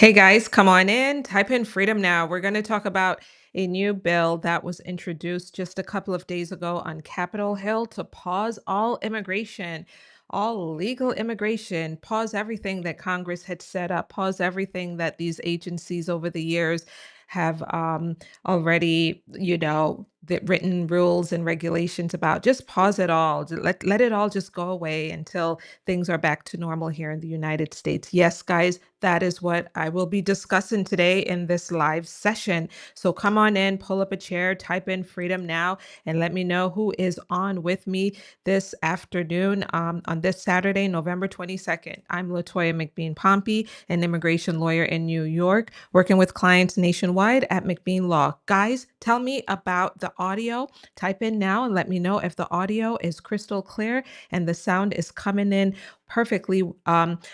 Hey guys, come on in. Type in freedom now. We're going to talk about a new bill that was introduced just a couple of days ago on Capitol Hill to pause all immigration, all legal immigration, pause everything that Congress had set up, pause everything that these agencies over the years have already, written rules and regulations about. Just pause it all. Let it all just go away until things are back to normal here in the United States. Yes, guys, that is what I will be discussing today in this live session. So come on in, pull up a chair, type in freedom now, and let me know who is on with me this afternoon on this Saturday, November 22nd. I'm Latoya McBean Pompey, an immigration lawyer in New York, working with clients nationwide at McBean Law. Guys, tell me about the audio. Type in now and let me know if the audio is crystal clear and the sound is coming in perfectly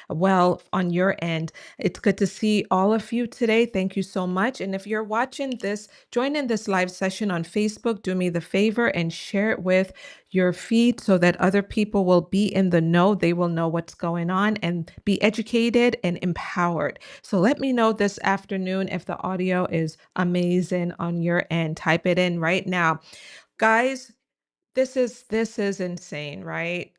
well on your end. It's good to see all of you today. Thank you so much. And if you're watching this, join in this live session on Facebook. Do me the favor and share it with your feed so that other people will be in the know. They will know what's going on and be educated and empowered. So let me know this afternoon if the audio is amazing on your end. Type it in right now. Guys, this is insane, right?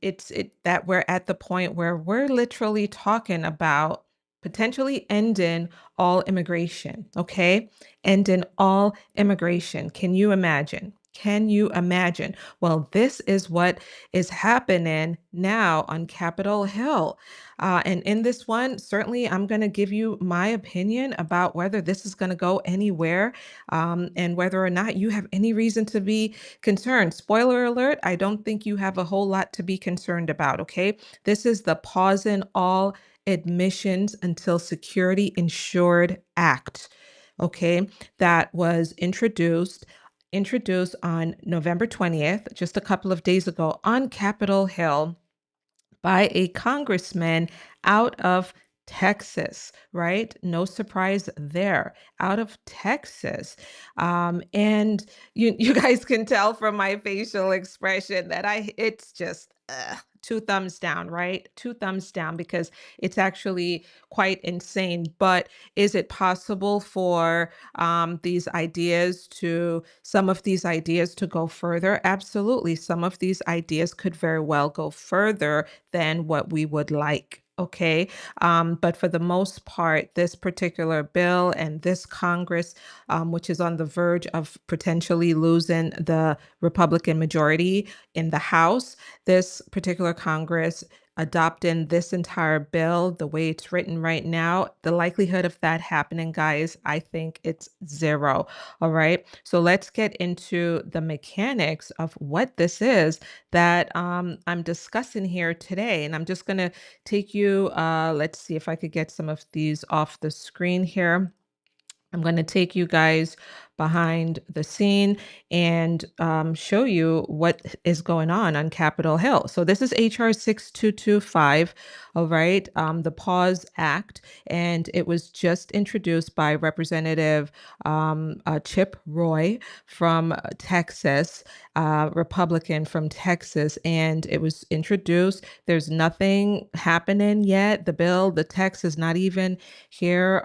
It's that we're at the point where we're literally talking about potentially ending all immigration, okay? Ending all immigration. Can you imagine? Can you imagine? Well, this is what is happening now on Capitol Hill. And in this one, certainly I'm going to give you my opinion about whether this is going to go anywhere and whether or not you have any reason to be concerned. Spoiler alert, I don't think you have a whole lot to be concerned about, okay? This is the Pause in All Admissions Until Security Insured Act, okay? That was introduced on November 20th, just a couple of days ago on Capitol Hill by a congressman out of Texas, right? No surprise there, out of Texas. And you guys can tell from my facial expression that it's just two thumbs down, right? Two thumbs down because it's actually quite insane. But is it possible for some of these ideas to go further? Absolutely. Some of these ideas could very well go further than what we would like. Okay. But for the most part, this particular bill and this Congress, which is on the verge of potentially losing the Republican majority in the House, this particular Congress adopting this entire bill the way it's written right now, the likelihood of that happening, guys, I think it's zero. All right. So let's get into the mechanics of what this is that I'm discussing here today. And I'm just going to take you, let's see if I could get some of these off the screen here. I'm going to take you guys behind the scene and show you what is going on Capitol Hill. So this is H.R. 6225, all right, the Pause Act, and it was just introduced by Representative Chip Roy from Texas, Republican from Texas, and it was introduced. There's nothing happening yet. The text is not even here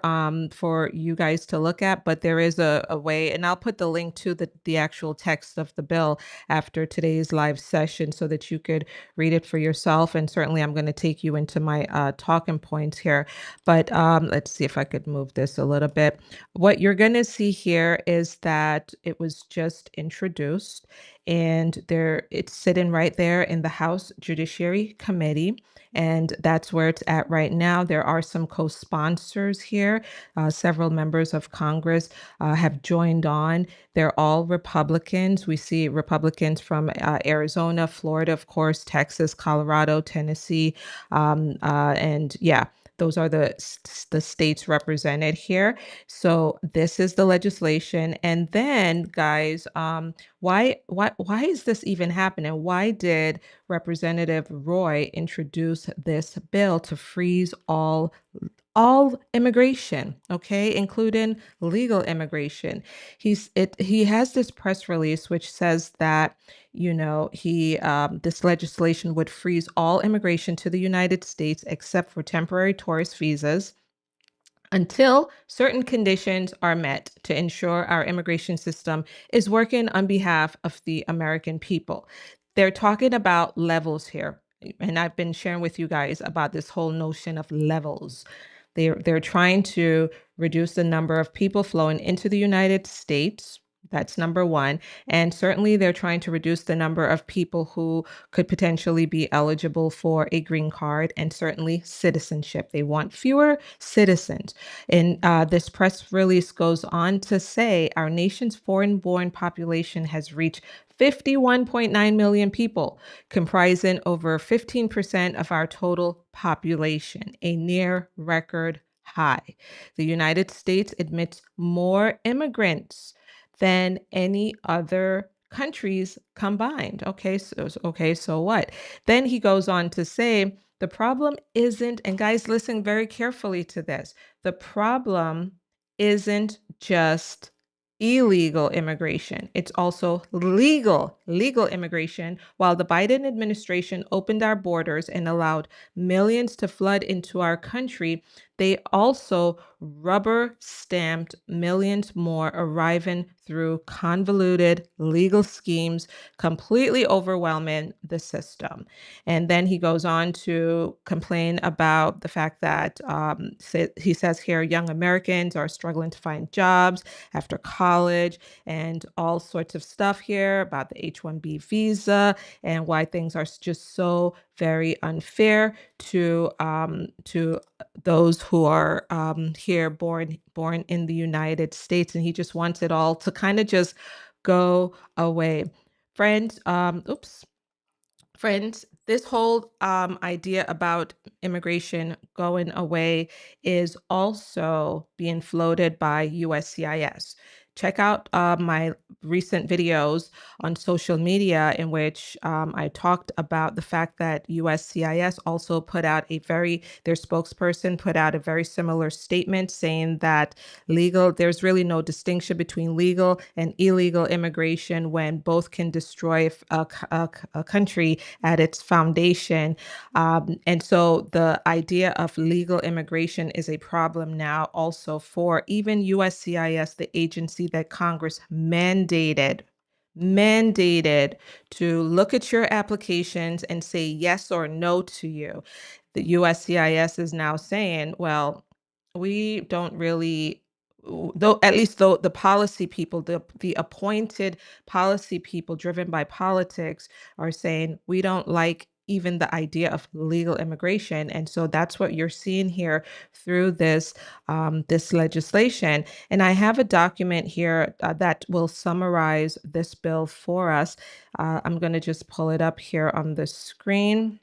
for you guys to look at, but there is a way, and I'll put the link to the actual text of the bill after today's live session so that you could read it for yourself. And certainly I'm going to take you into my talking points here. But let's see if I could move this a little bit. What you're going to see here is that it was just introduced and it's sitting right there in the House Judiciary Committee. And that's where it's at right now. There are some co-sponsors here. Several members of Congress have joined on. They're all Republicans. We see Republicans from Arizona, Florida, of course, Texas, Colorado, Tennessee, and yeah. Those are the states represented here. So this is the legislation. And then, guys, why is this even happening? Why did Representative Roy introduce this bill to freeze all immigration, okay, including legal immigration? He has this press release which says that this legislation would freeze all immigration to the United States except for temporary tourist visas, until certain conditions are met to ensure our immigration system is working on behalf of the American people. They're talking about levels here. And I've been sharing with you guys about this whole notion of levels. They're trying to reduce the number of people flowing into the United States. That's number one. And certainly they're trying to reduce the number of people who could potentially be eligible for a green card and certainly citizenship. They want fewer citizens. And this press release goes on to say our nation's foreign born population has reached 51.9 million people, comprising over 15% of our total population, a near record high. The United States admits more immigrants than any other countries combined. Okay, so what? Then he goes on to say the problem isn't, and guys, listen very carefully to this. The problem isn't just illegal immigration. It's also legal immigration. While the Biden administration opened our borders and allowed millions to flood into our country, they also rubber stamped millions more arriving through convoluted legal schemes, completely overwhelming the system. And then he goes on to complain about the fact that he says here young Americans are struggling to find jobs after college and all sorts of stuff here about the H-1B visa and why things are just so very unfair to those who are here born in the United States. And he just wants it all to kind of just go away. Friends, Friends, this whole idea about immigration going away is also being floated by USCIS. Check out my recent videos on social media in which I talked about the fact that USCIS also put out their spokesperson put out a very similar statement saying that there's really no distinction between legal and illegal immigration when both can destroy a country at its foundation. And so the idea of legal immigration is a problem now also for even USCIS, the agency that Congress mandated to look at your applications and say yes or no to you. The USCIS is now saying, well, we don't really, though at least though the policy people, the appointed policy people driven by politics are saying we don't like even the idea of legal immigration. And so that's what you're seeing here through this legislation. And I have a document here that will summarize this bill for us. I'm going to just pull it up here on the screen.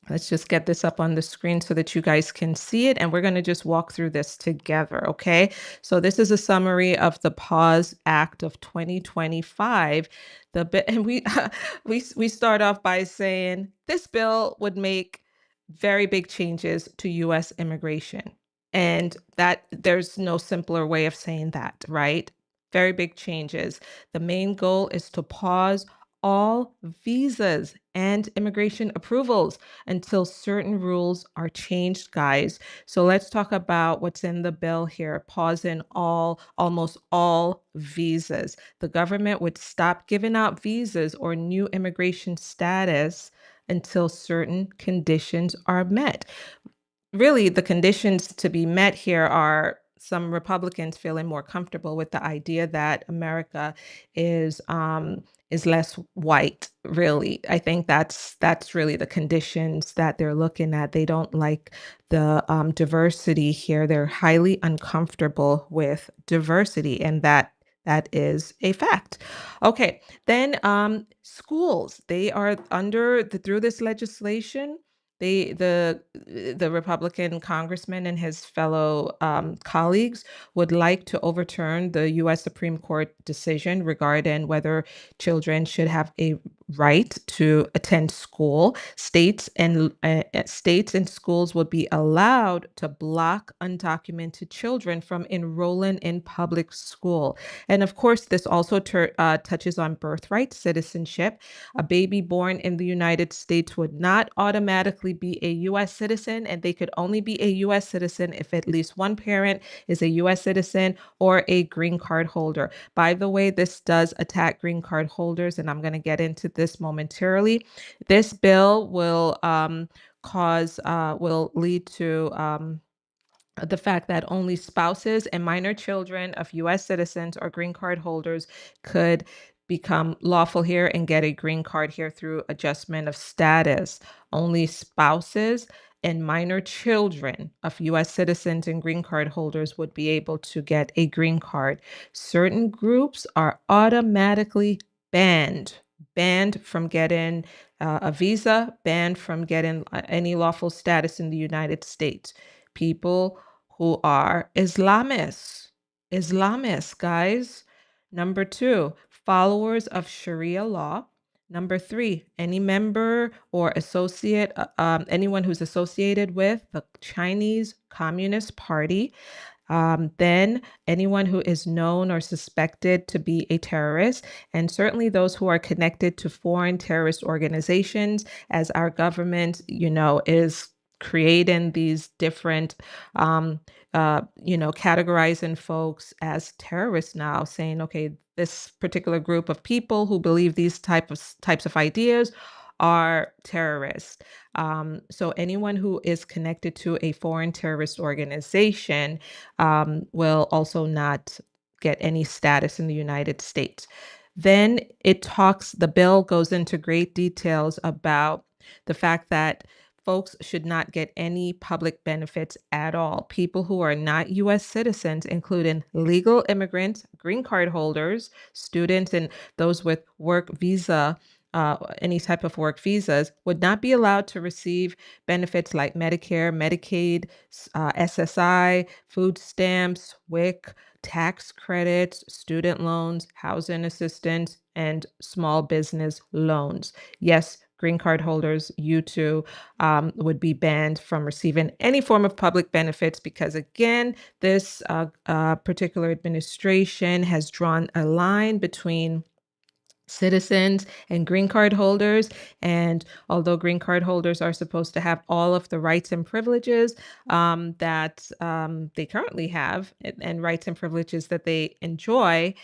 Let's just get this up on the screen so that you guys can see it. And we're going to just walk through this together. Okay. So this is a summary of the Pause Act of 2025. And we start off by saying this bill would make very big changes to U.S. immigration. And that there's no simpler way of saying that, right? Very big changes. The main goal is to pause all visas and immigration approvals until certain rules are changed, guys. So let's talk about what's in the bill here. Pausing almost all visas. The government would stop giving out visas or new immigration status until certain conditions are met. Really, the conditions to be met here are some Republicans feeling more comfortable with the idea that America is less white. Really, I think that's really the conditions that they're looking at. They don't like the diversity here. They're highly uncomfortable with diversity, and that is a fact. Okay, then schools. They are through this legislation. The Republican congressman and his fellow colleagues would like to overturn the U.S. Supreme Court decision regarding whether children should have a right to attend school. States and schools would be allowed to block undocumented children from enrolling in public school. And of course, this also touches on birthright citizenship. A baby born in the United States would not automatically be a U.S. citizen, and they could only be a U.S. citizen if at least one parent is a U.S. citizen or a green card holder. By the way, this does attack green card holders, and I'm going to get into this momentarily. This bill will lead to the fact that only spouses and minor children of U.S. citizens or green card holders could become lawful here and get a green card here through adjustment of status. Only spouses and minor children of U.S. citizens and green card holders would be able to get a green card. Certain groups are automatically banned from getting a visa, banned from getting any lawful status in the United States. People who are Islamists, guys. Number two, followers of Sharia law. Number three, any member or anyone who's associated with the Chinese Communist Party. Then anyone who is known or suspected to be a terrorist, and certainly those who are connected to foreign terrorist organizations, as our government, is creating these different, categorizing folks as terrorists now, saying, okay, this particular group of people who believe these types of ideas are terrorists. So anyone who is connected to a foreign terrorist organization will also not get any status in the United States. Then the bill goes into great details about the fact that folks should not get any public benefits at all. People who are not U.S. citizens, including legal immigrants, green card holders, students, and those with any type of work visas, would not be allowed to receive benefits like Medicare, Medicaid, SSI, food stamps, WIC, tax credits, student loans, housing assistance, and small business loans. Yes, green card holders, you too, would be banned from receiving any form of public benefits because, again, this particular administration has drawn a line between citizens and green card holders. And although green card holders are supposed to have all of the rights and privileges that they currently have, and rights and privileges that they enjoy,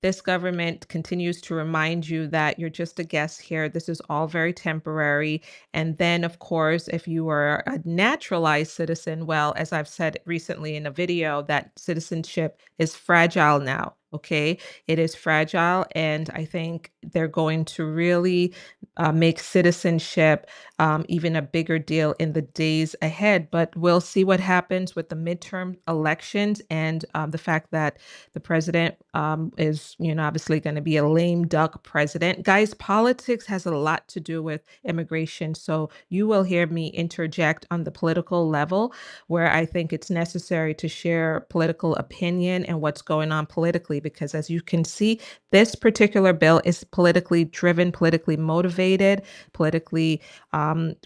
this government continues to remind you that you're just a guest here. This is all very temporary. And then, of course, if you are a naturalized citizen, well, as I've said recently in a video, that citizenship is fragile now. Okay, it is fragile, and I think they're going to really make citizenship even a bigger deal in the days ahead. But we'll see what happens with the midterm elections and the fact that the president is, obviously going to be a lame duck president. Guys, politics has a lot to do with immigration, so you will hear me interject on the political level where I think it's necessary to share political opinion and what's going on politically, because as you can see, this particular bill is politically driven, politically motivated, politically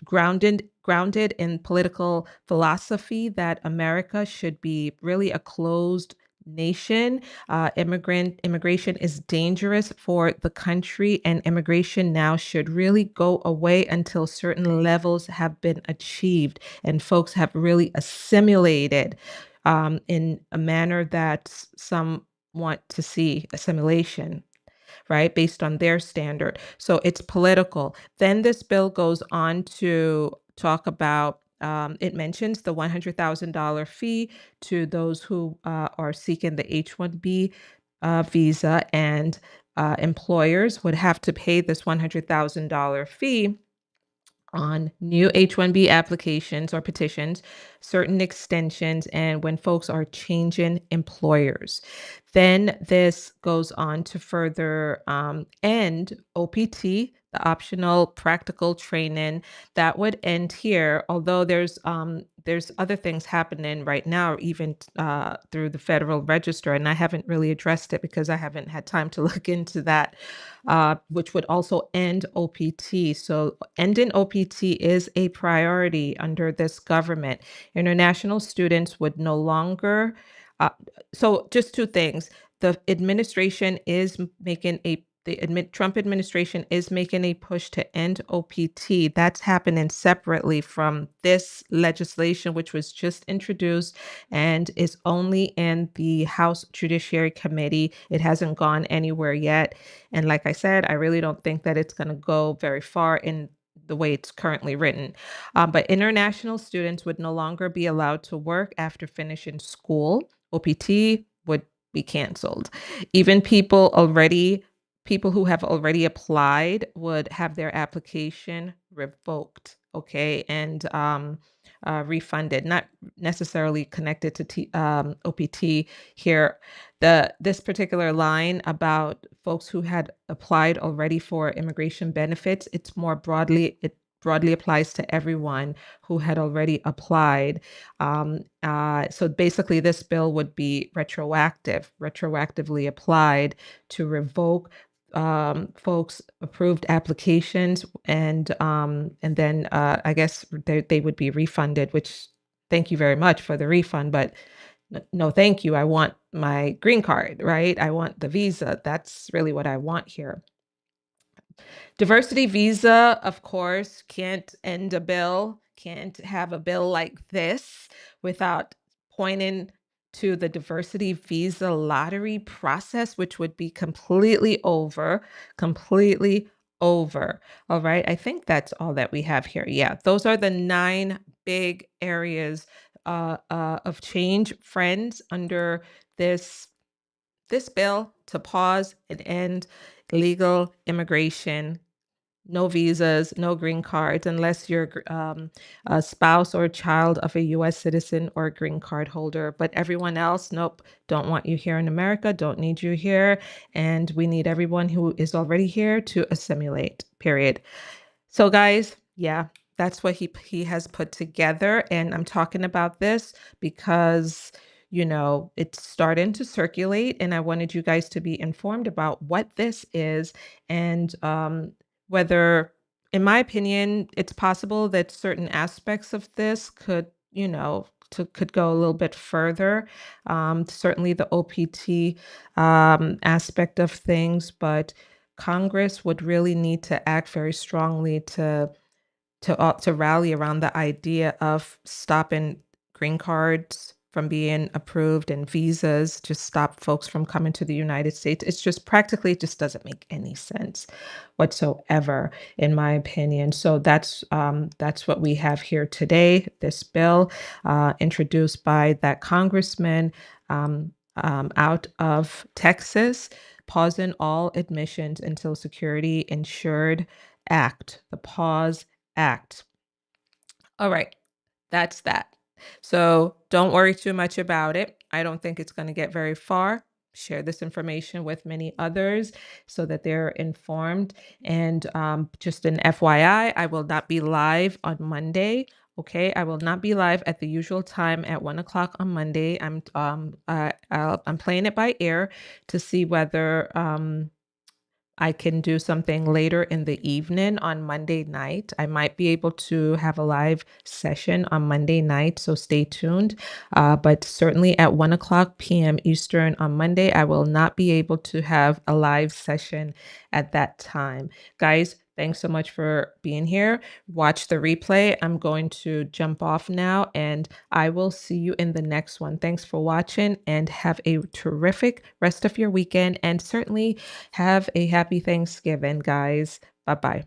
grounded in political philosophy that America should be really a closed nation. Immigration is dangerous for the country, and immigration now should really go away until certain levels have been achieved and folks have really assimilated in a manner that some want to see assimilation, right, based on their standard. So it's political. Then this bill goes on to talk about, it mentions the $100,000 fee to those who are seeking the H-1B visa, and employers would have to pay this $100,000 fee on new H-1B applications or petitions, certain extensions, and when folks are changing employers. Then this goes on to further end OPT, the optional practical training that would end here. Although there's other things happening right now, even through the Federal Register, and I haven't really addressed it because I haven't had time to look into that, which would also end OPT. So ending OPT is a priority under this government. International students would no longer uh, so just two things. The administration is making a Trump administration is making a push to end OPT. That's happening separately from this legislation, which was just introduced and is only in the House Judiciary Committee. It hasn't gone anywhere yet. And like I said, I really don't think that it's going to go very far in the way it's currently written. But international students would no longer be allowed to work after finishing school. OPT would be canceled. Even people who have already applied would have their application revoked, okay, and refunded. Not necessarily connected to OPT here. This particular line about folks who had applied already for immigration benefits, it broadly applies to everyone who had already applied. So basically, this bill would be retroactively applied to revoke folks' approved applications, and then I guess they would be refunded. Which, thank you very much for the refund, but no, thank you. I want my green card, right? I want the visa. That's really what I want here. Diversity visa, of course, can't end a bill, can't have a bill like this without pointing to the diversity visa lottery process, which would be completely over. All right. I think that's all that we have here. Yeah, those are the 9 big areas of change, friends, under this bill to pause and end illegal immigration. No visas, no green cards, unless you're a spouse or a child of a US citizen or a green card holder. But everyone else, nope, don't want you here in America, don't need you here. And we need everyone who is already here to assimilate, period. So guys, yeah, that's what he has put together, and I'm talking about this because it's starting to circulate, and I wanted you guys to be informed about what this is, and whether, in my opinion, it's possible that certain aspects of this could go a little bit further. Certainly the OPT aspect of things, but Congress would really need to act very strongly to rally around the idea of stopping green cards from being approved and visas, just stop folks from coming to the United States. It's just practically, it just doesn't make any sense whatsoever, in my opinion. So that's what we have here today. This bill introduced by that congressman out of Texas, pausing all admissions until security ensured act, the pause act. All right, that's that. So don't worry too much about it. I don't think it's going to get very far. Share this information with many others so that they're informed. And just an FYI, I will not be live on Monday. Okay, I will not be live at the usual time at 1 o'clock on Monday. I'm playing it by ear to see whether I can do something later in the evening on Monday night. I might be able to have a live session on Monday night, so stay tuned. But certainly at 1 o'clock p.m. Eastern on Monday, I will not be able to have a live session at that time. Guys, thanks so much for being here. Watch the replay. I'm going to jump off now, and I will see you in the next one. Thanks for watching, and have a terrific rest of your weekend, and certainly have a happy Thanksgiving, guys. Bye-bye.